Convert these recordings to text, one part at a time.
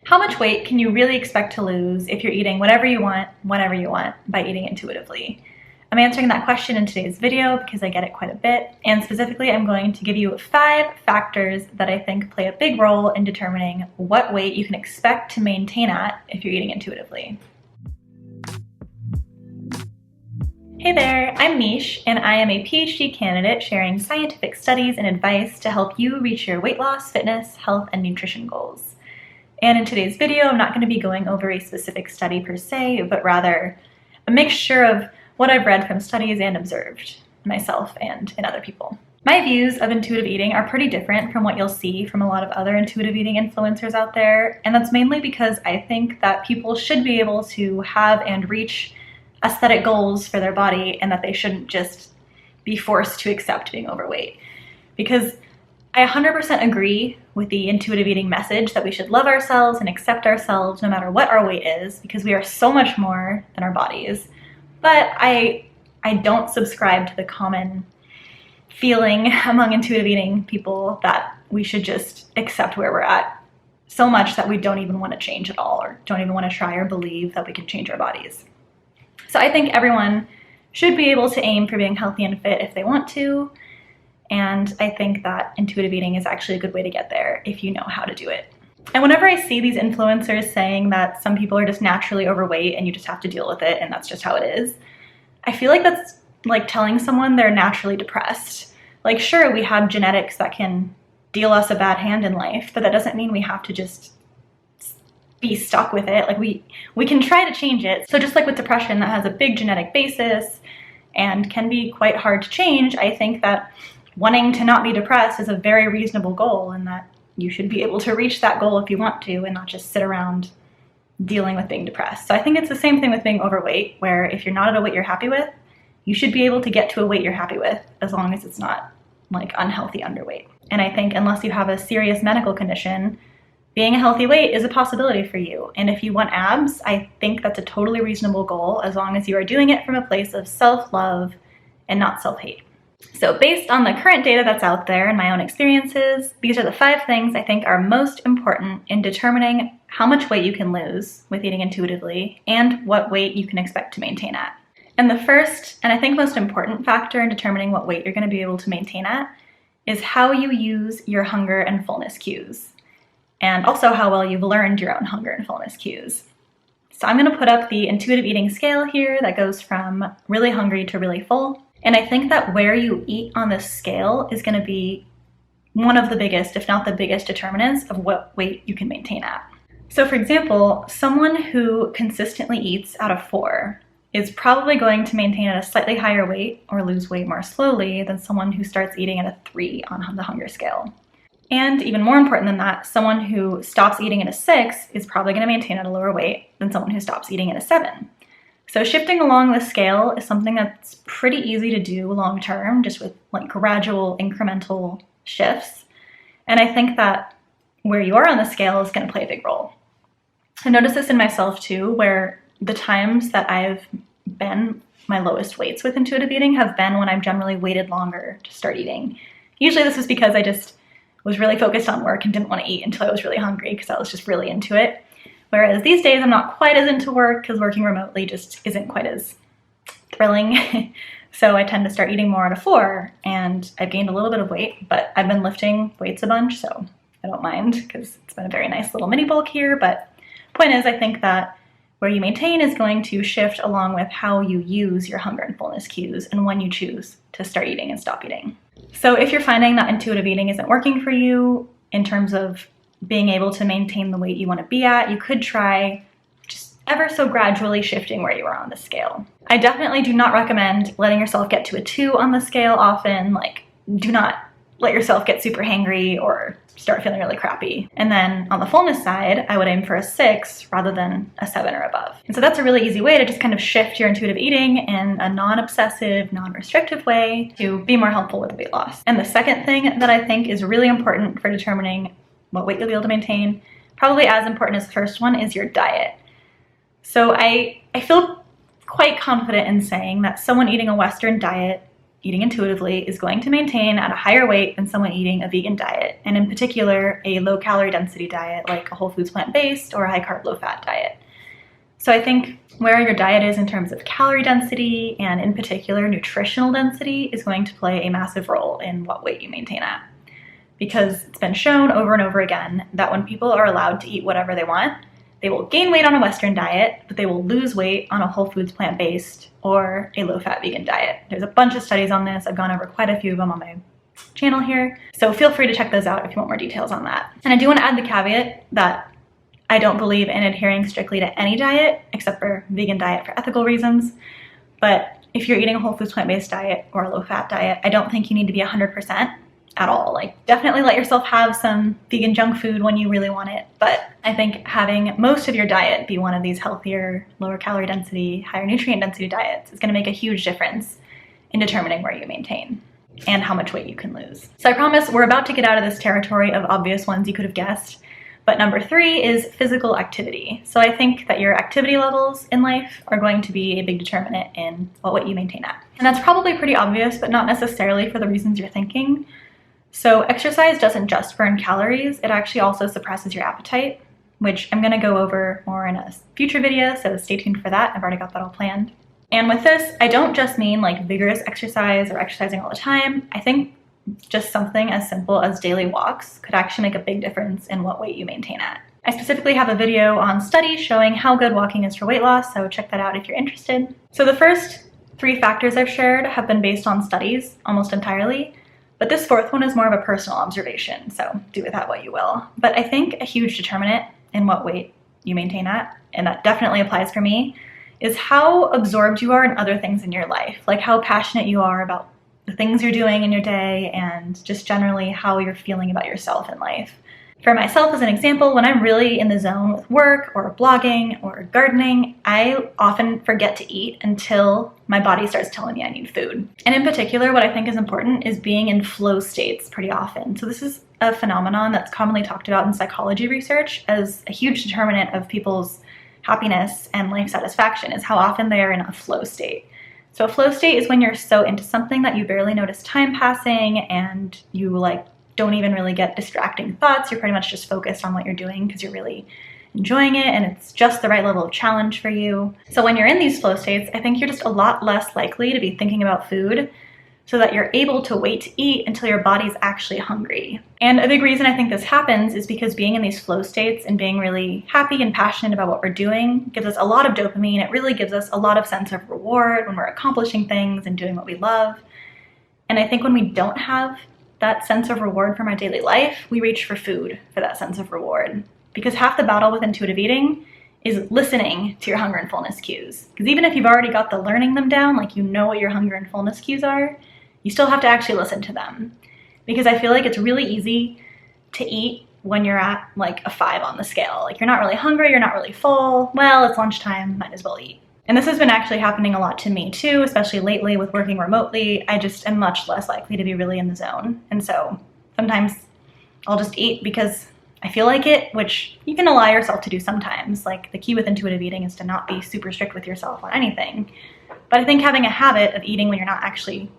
How much weight can you really expect to lose if you're eating whatever you want, whenever you want, by eating intuitively? I'm answering that question in today's video because I get it quite a bit, and specifically I'm going to give you 5 factors that I think play a big role in determining what weight you can expect to maintain at if you're eating intuitively. Hey there, I'm Mish, and I am a PhD candidate sharing scientific studies and advice to help you reach your weight loss, fitness, health, and nutrition goals. And in today's video, I'm not going to be going over a specific study per se, but rather a mixture of what I've read from studies and observed myself and in other people. My views of intuitive eating are pretty different from what you'll see from a lot of other intuitive eating influencers out there, and that's mainly because I think that people should be able to have and reach aesthetic goals for their body, and that they shouldn't just be forced to accept being overweight. Because I 100% agree with the intuitive eating message that we should love ourselves and accept ourselves no matter what our weight is, because we are so much more than our bodies. But I don't subscribe to the common feeling among intuitive eating people that we should just accept where we're at so much that we don't even want to change at all, or don't even want to try or believe that we can change our bodies. So I think everyone should be able to aim for being healthy and fit if they want to, and I think that intuitive eating is actually a good way to get there if you know how to do it. And whenever I see these influencers saying that some people are just naturally overweight and you just have to deal with it and that's just how it is, I feel like that's like telling someone they're naturally depressed. Like, sure, we have genetics that can deal us a bad hand in life, but that doesn't mean we have to just be stuck with it. Like, we can try to change it. So just like with depression that has a big genetic basis and can be quite hard to change, I think that wanting to not be depressed is a very reasonable goal, and that you should be able to reach that goal if you want to and not just sit around dealing with being depressed. So I think it's the same thing with being overweight, where if you're not at a weight you're happy with, you should be able to get to a weight you're happy with, as long as it's not like unhealthy underweight. And I think unless you have a serious medical condition, being a healthy weight is a possibility for you. And if you want abs, I think that's a totally reasonable goal, as long as you are doing it from a place of self-love and not self-hate. So based on the current data that's out there and my own experiences, these are the 5 things I think are most important in determining how much weight you can lose with eating intuitively and what weight you can expect to maintain at. And the first, and I think most important factor in determining what weight you're going to be able to maintain at is how you use your hunger and fullness cues, and also how well you've learned your own hunger and fullness cues. So I'm going to put up the intuitive eating scale here that goes from really hungry to really full. And I think that where you eat on this scale is going to be one of the biggest, if not the biggest, determinants of what weight you can maintain at. So for example, someone who consistently eats out of 4 is probably going to maintain at a slightly higher weight or lose weight more slowly than someone who starts eating at a 3 on the hunger scale. And even more important than that, someone who stops eating at a 6 is probably going to maintain at a lower weight than someone who stops eating at a 7. So shifting along the scale is something that's pretty easy to do long term, just with like gradual incremental shifts. And I think that where you are on the scale is going to play a big role. I noticed this in myself too, where the times that I've been my lowest weights with intuitive eating have been when I've generally waited longer to start eating. Usually this is because I just was really focused on work and didn't want to eat until I was really hungry, because I was just really into it. Whereas these days I'm not quite as into work, because working remotely just isn't quite as thrilling. So I tend to start eating more at a 4, and I've gained a little bit of weight, but I've been lifting weights a bunch, so I don't mind, because it's been a very nice little mini bulk here. But point is, I think that where you maintain is going to shift along with how you use your hunger and fullness cues and when you choose to start eating and stop eating. So if you're finding that intuitive eating isn't working for you in terms of being able to maintain the weight you want to be at, you could try just ever so gradually shifting where you are on the scale. I definitely do not recommend letting yourself get to a 2 on the scale often. Like, do not let yourself get super hangry or start feeling really crappy. And then on the fullness side, I would aim for a 6 rather than a 7 or above. And so that's a really easy way to just kind of shift your intuitive eating in a non-obsessive, non-restrictive way to be more helpful with weight loss. And the second thing that I think is really important for determining what weight you'll be able to maintain, probably as important as the first one, is your diet. So I feel quite confident in saying that someone eating a Western diet eating intuitively is going to maintain at a higher weight than someone eating a vegan diet, and in particular, a low calorie density diet like a whole foods plant-based or a high carb, low fat diet. So I think where your diet is in terms of calorie density and in particular nutritional density is going to play a massive role in what weight you maintain at. Because it's been shown over and over again that when people are allowed to eat whatever they want, they will gain weight on a Western diet, but they will lose weight on a whole foods plant-based or a low-fat vegan diet. There's a bunch of studies on this. I've gone over quite a few of them on my channel here. So feel free to check those out if you want more details on that. And I do want to add the caveat that I don't believe in adhering strictly to any diet except for vegan diet for ethical reasons. But if you're eating a whole foods plant-based diet or a low-fat diet, I don't think you need to be 100% at all. Like, definitely let yourself have some vegan junk food when you really want it. But I think having most of your diet be one of these healthier, lower calorie density, higher nutrient density diets is going to make a huge difference in determining where you maintain and how much weight you can lose. So I promise we're about to get out of this territory of obvious ones you could have guessed. But number 3 is physical activity. So I think that your activity levels in life are going to be a big determinant in what weight you maintain at. And that's probably pretty obvious, but not necessarily for the reasons you're thinking. So exercise doesn't just burn calories, it actually also suppresses your appetite, which I'm gonna go over more in a future video, so stay tuned for that. I've already got that all planned. And with this, I don't just mean like vigorous exercise or exercising all the time. I think just something as simple as daily walks could actually make a big difference in what weight you maintain at. I specifically have a video on studies showing how good walking is for weight loss, so check that out if you're interested. So the first 3 factors I've shared have been based on studies almost entirely, but this 4th one is more of a personal observation, so do with that what you will. But I think a huge determinant in what weight you maintain at, and that definitely applies for me, is how absorbed you are in other things in your life, like how passionate you are about the things you're doing in your day and just generally how you're feeling about yourself in life. For myself, as an example, when I'm really in the zone with work or blogging or gardening, I often forget to eat until my body starts telling me I need food. And in particular, what I think is important is being in flow states pretty often. So this is a phenomenon that's commonly talked about in psychology research as a huge determinant of people's happiness and life satisfaction, is how often they are in a flow state. So a flow state is when you're so into something that you barely notice time passing and you don't even really get distracting thoughts. You're pretty much just focused on what you're doing because you're really enjoying it and it's just the right level of challenge for you. So when you're in these flow states, I think you're just a lot less likely to be thinking about food so that you're able to wait to eat until your body's actually hungry. And a big reason I think this happens is because being in these flow states and being really happy and passionate about what we're doing gives us a lot of dopamine. It really gives us a lot of sense of reward when we're accomplishing things and doing what we love. And I think when we don't have that sense of reward from our daily life, we reach for food for that sense of reward. Because half the battle with intuitive eating is listening to your hunger and fullness cues. Because even if you've already got the learning them down, like you know what your hunger and fullness cues are, you still have to actually listen to them. Because I feel like it's really easy to eat when you're at like a 5 on the scale. Like you're not really hungry, you're not really full. Well, it's lunchtime, might as well eat. And this has been actually happening a lot to me too, especially lately with working remotely. I just am much less likely to be really in the zone. And so sometimes I'll just eat because I feel like it, which you can allow yourself to do sometimes. Like the key with intuitive eating is to not be super strict with yourself on anything. But I think having a habit of eating when you're not actually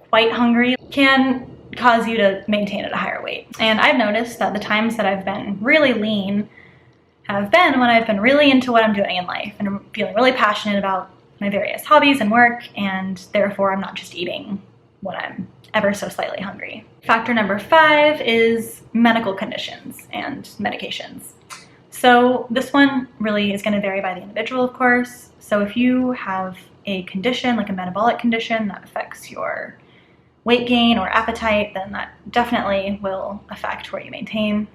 quite hungry can cause you to maintain at a higher weight. And I've noticed that the times that I've been really lean have been when I've been really into what I'm doing in life and I'm feeling really passionate about my various hobbies and work, and therefore I'm not just eating when I'm ever so slightly hungry. Factor number 5 is medical conditions and medications. So this one really is going to vary by the individual, of course. So if you have a condition, like a metabolic condition that affects your weight gain or appetite, then that definitely will affect where you maintain.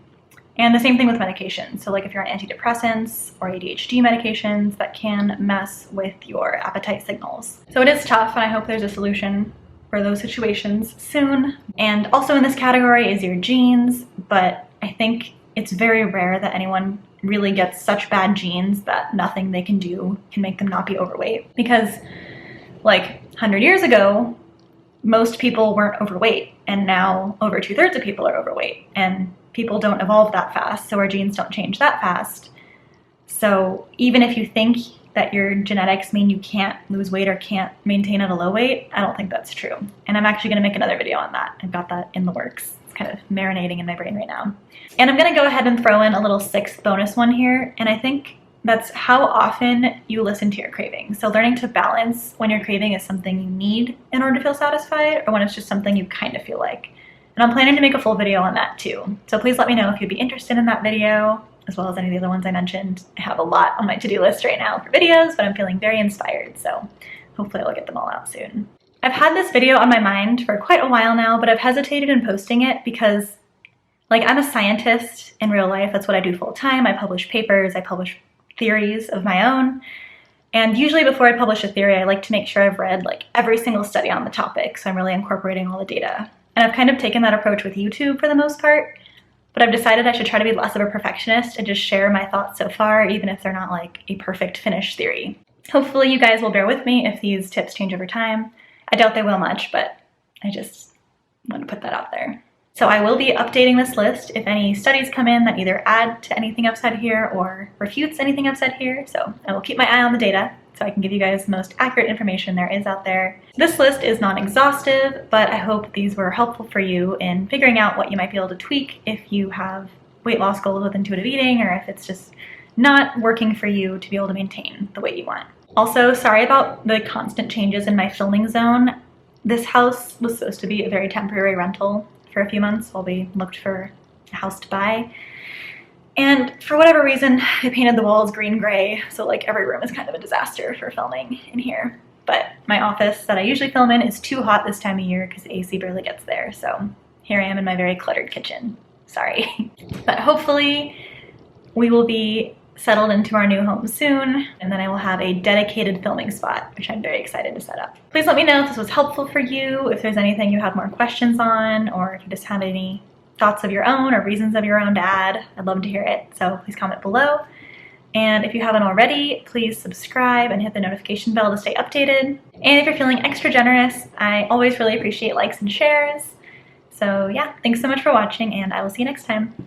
And the same thing with medication. So like if you're on antidepressants or ADHD medications, that can mess with your appetite signals. So it is tough, and I hope there's a solution for those situations soon. And also in this category is your genes, but I think it's very rare that anyone really gets such bad genes that nothing they can do can make them not be overweight. Because like 100 years ago, most people weren't overweight, and now over 2/3 of people are overweight, and people don't evolve that fast, so our genes don't change that fast. So even if you think that your genetics mean you can't lose weight or can't maintain at a low weight. I don't think that's true. And I'm actually gonna make another video on that. I've got that in the works. It's kind of marinating in my brain right now. And I'm gonna go ahead and throw in a little 6th bonus one here. And I think that's how often you listen to your cravings. So learning to balance when your craving is something you need in order to feel satisfied or when it's just something you kind of feel like. And I'm planning to make a full video on that too. So please let me know if you'd be interested in that video, as well as any of the other ones I mentioned. I have a lot on my to-do list right now for videos, but I'm feeling very inspired, so hopefully I'll get them all out soon. I've had this video on my mind for quite a while now, but I've hesitated in posting it because, like, I'm a scientist in real life. That's what I do full time. I publish papers, I publish theories of my own. And usually before I publish a theory, I like to make sure I've read like every single study on the topic, so I'm really incorporating all the data. And I've kind of taken that approach with YouTube for the most part. But I've decided I should try to be less of a perfectionist and just share my thoughts so far, even if they're not like a perfect finished theory. Hopefully you guys will bear with me if these tips change over time. I doubt they will much, but I just want to put that out there. So I will be updating this list if any studies come in that either add to anything I've said here or refutes anything I've said here. So I will keep my eye on the data so I can give you guys the most accurate information there is out there. This list is non-exhaustive, but I hope these were helpful for you in figuring out what you might be able to tweak if you have weight loss goals with intuitive eating or if it's just not working for you to be able to maintain the weight you want. Also, sorry about the constant changes in my filming zone. This house was supposed to be a very temporary rental for a few months while we looked for a house to buy. And for whatever reason, I painted the walls green-gray, so like every room is kind of a disaster for filming in here. But my office that I usually film in is too hot this time of year because the AC barely gets there, so here I am in my very cluttered kitchen. Sorry. But hopefully we will be settled into our new home soon, and then I will have a dedicated filming spot, which I'm very excited to set up. Please let me know if this was helpful for you, if there's anything you have more questions on, or if you just have any thoughts of your own or reasons of your own to add. I'd love to hear it, so please comment below. And if you haven't already, please subscribe and hit the notification bell to stay updated. And if you're feeling extra generous, I always really appreciate likes and shares. So yeah, thanks so much for watching, and I will see you next time.